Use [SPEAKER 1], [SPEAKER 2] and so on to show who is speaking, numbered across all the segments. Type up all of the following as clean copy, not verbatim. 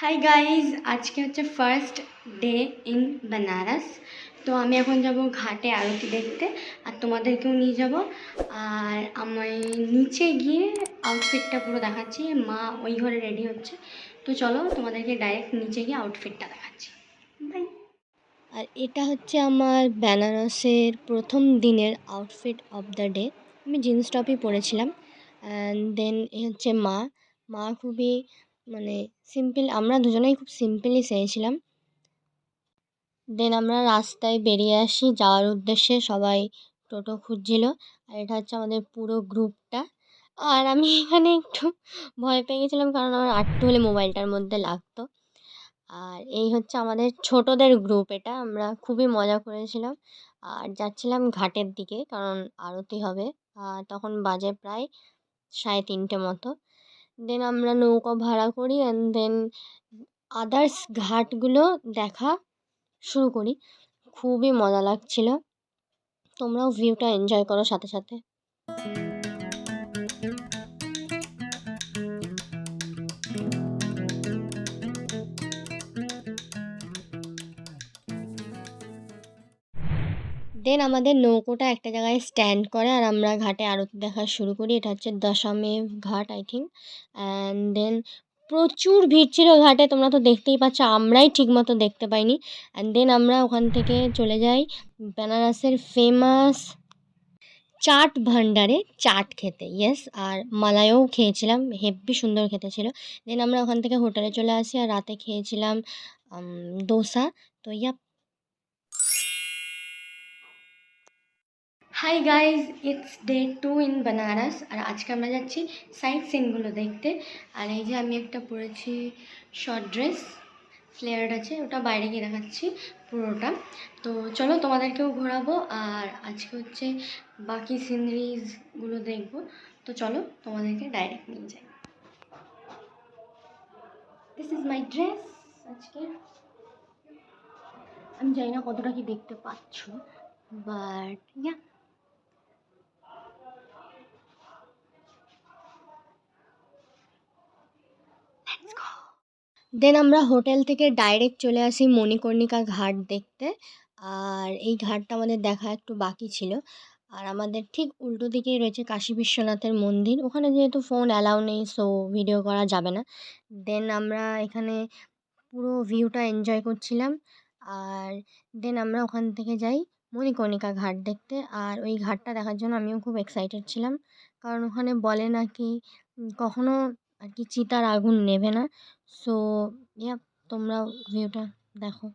[SPEAKER 1] Hi guys, আজকে হচ্ছে first day in Benaras. তো আমি এখন যাব ঘাটে আরতি দেখতে, আর তোমাদেরকেও নিয়ে যাব। আর আমি নিচে গিয়ে আউটফিটটা পুরো দেখাচ্ছি। মা ওই ঘরে রেডি হচ্ছে, তো চলো তোমাদেরকে ডাইরেক্ট নিচে গিয়ে আউটফিটটা দেখাচ্ছি। বাই। আর এটা হচ্ছে আমার বেনারসের প্রথম দিনের আউটফিট অফ দ্য ডে। আমি জিন্স টপই পরেছিলাম। অ্যান্ড দেন এ হচ্ছে মা। মা খুবই সিম্পল, আমরা দুজনেই খুব সিম্পলই সেরেছিলাম। দেন আমরা রাস্তায় বেরিয়ে আসি যাওয়ার উদ্দেশ্যে, সবাই টোটো খুঁজছিল। আর এটা হচ্ছে আমাদের পুরো গ্রুপটা। আর আমি এখানে একটু ভয় পেয়ে গেছিলাম, কারণ আমার আটটু হলে মোবাইলটার মধ্যে লাগতো। আর এই হচ্ছে আমাদের ছোটদের গ্রুপ, এটা আমরা খুবই মজা করেছিলাম। আর যাচ্ছিলাম ঘাটের দিকে, কারণ আরতি হবে। আর তখন বাজে প্রায় 3:30 মতো। দেন আমরা নৌকা ভাড়া করি অ্যান্ড দেন আদার্স ঘাটগুলো দেখা শুরু করি। খুবই মজা লাগছিল। তোমরাও ভিউটা এনজয় করো সাথে সাথে। দেন আমাদের নৌকোটা একটা জায়গায় স্ট্যান্ড করে, আর আমরা ঘাটে আরতি দেখা শুরু করি। এটা হচ্ছে দশমেভ ঘাট, আই থিঙ্ক। অ্যান্ড দেন প্রচুর ভিড় ছিল ঘাটে, তোমরা তো দেখতেই পাচ্ছ, আমরাই ঠিকমতো দেখতে পাইনি। অ্যান্ড দেন আমরা ওখান থেকে চলে যাই বেনারসের ফেমাস চাট ভান্ডারে চাট খেতে। ইয়েস, আর মালাইও খেয়েছিলাম, হেব্বি সুন্দর খেতে ছিল। দেন আমরা ওখান থেকে হোটেলে চলে আসি, আর রাতে খেয়েছিলাম দোসা। তো yeah, hi guys, it's day 2 in Benares. আর আজকে আমরা যাচ্ছি সাইট সিনগুলো দেখতে। আর এই যে আমি একটা পরেছি শর্ট ড্রেস, ফ্লেয়ার্ড আছে, ওটা বাইরে গিয়ে দেখাচ্ছি পুরোটা। তো চলো তোমাদেরকেও ঘোরাবো, আর আজকে হচ্ছে বাকি সিনারিজগুলো দেখবো। তো চলো তোমাদেরকে ডাইরেক্ট নিয়ে যাই। দিস ইজ মাই ড্রেস আজকে। আমি জানি না কতটা কি দেখতে পাচ্ছ, বাট ইয়া। দেন আমরা হোটেল থেকে ডাইরেক্ট চলে আসি মণিকর্ণিকা ঘাট দেখতে। আর এই ঘাটটা আমাদের দেখা একটু বাকি ছিল। আর আমাদের ঠিক উল্টো দিকেই রয়েছে কাশী বিশ্বনাথের মন্দির। ওখানে যেহেতু ফোন অ্যালাউ নেই, সো ভিডিও করা যাবে না। দেন আমরা এখানে পুরো ভিউটা এনজয় করছিলাম। আর দেন আমরা ওখান থেকে যাই মণিকর্ণিকা ঘাট দেখতে। আর ওই ঘাটটা দেখার জন্য আমিও খুব এক্সাইটেড ছিলাম, কারণ ওখানে বলে নাকি কখনো আর কি চিতার আগুন নেভে না। সো ইয়া, তোমরাও ভিউটা দেখো।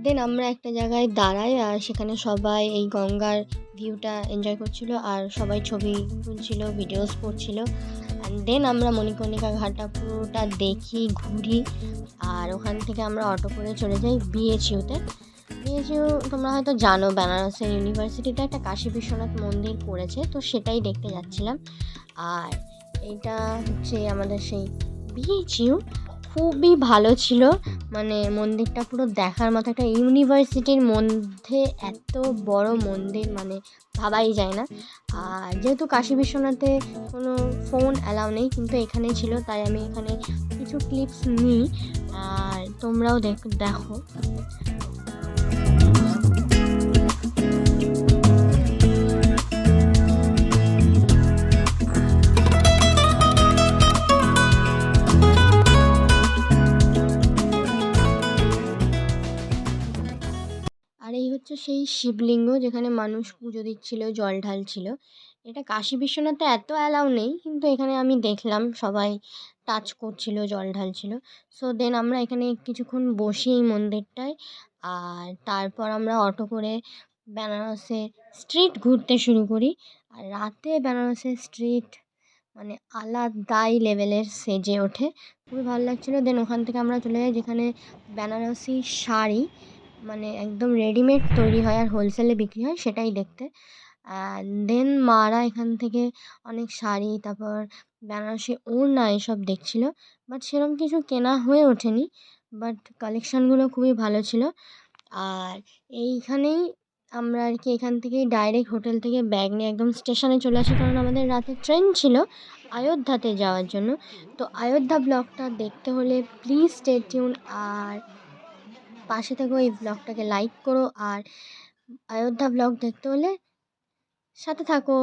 [SPEAKER 1] দেন আমরা একটা জায়গায় দাঁড়াই, আর সেখানে সবাই এই গঙ্গার ভিউটা এনজয় করছিল, আর সবাই ছবি তুলছিল, ভিডিওস করছিল। অ্যান্ড দেন আমরা মণিকর্ণিকা ঘাটটা পুরোটা দেখি, ঘুরি। আর ওখান থেকে আমরা অটো করে চলে যাই বিএচইউতে। বিএচইউ তোমরা হয়তো জানো, বেনারসের ইউনিভার্সিটিতে একটা কাশী বিশ্বনাথ মন্দির করেছে, তো সেটাই দেখতে যাচ্ছিলাম। আর এইটা হচ্ছে আমাদের সেই বিএচইউ। খুবই ভালো ছিল, মন্দিরটা পুরো দেখার মতো। একটা ইউনিভার্সিটির মধ্যে এত বড় মন্দির ভাবাই যায় না। আর যেহেতু কাশী বিশ্বনাথে কোনো ফোন অ্যালাউ নেই, কিন্তু এখানে ছিল, তাই আমি এখানে কিছু ক্লিপস নিই। আর তোমরাও দেখো। আর এই হচ্ছে সেই শিবলিঙ্গ যেখানে মানুষ পুজো দিচ্ছিল, জল ঢালছিল। এটা কাশী বিশ্বনাথে এত অ্যালাউ নেই, কিন্তু এখানে আমি দেখলাম সবাই টাচ করছিল, জল ঢালছিল। সো দেন আমরা এখানে কিছুক্ষণ বসি এই মন্দিরটায়।
[SPEAKER 2] আর তারপর আমরা অটো করে বেনারসের স্ট্রিট ঘুরতে শুরু করি। আর রাতে বেনারসের স্ট্রিট মানে আলাদাই লেভেলের সেজে ওঠে, খুবই ভালো লাগছিলো। দেন ওখান থেকে আমরা চলে যাই যেখানে বেনারসি শাড়ি মানে একদম রেডিমেড তৈরি হয় আর হোলসেলে বিক্রি হয়, সেটাই দেখতে। দেন মারা এখান থেকে অনেক শাড়ি, তারপর বেনারসি ওড়না এসব দেখছিলো, বাট সেরকম কিছু কেনা হয়ে ওঠেনি, বাট কালেকশানগুলো খুবই ভালো ছিল। আর এইখানেই আমরা আর কি এখান থেকেই ডাইরেক্ট হোটেল থেকে ব্যাগ নিয়ে একদম স্টেশনে চলে আসি, কারণ আমাদের রাতে ট্রেন ছিল অযোধ্যাতে যাওয়ার জন্য। তো অযোধ্যা ব্লগটা দেখতে হলে প্লিজ স্টে টিউন, আর পাশে থেকেও এই ব্লগটাকে লাইক করো, আর অযোধ্যা ব্লগ দেখতে হলে সাথে থাকো।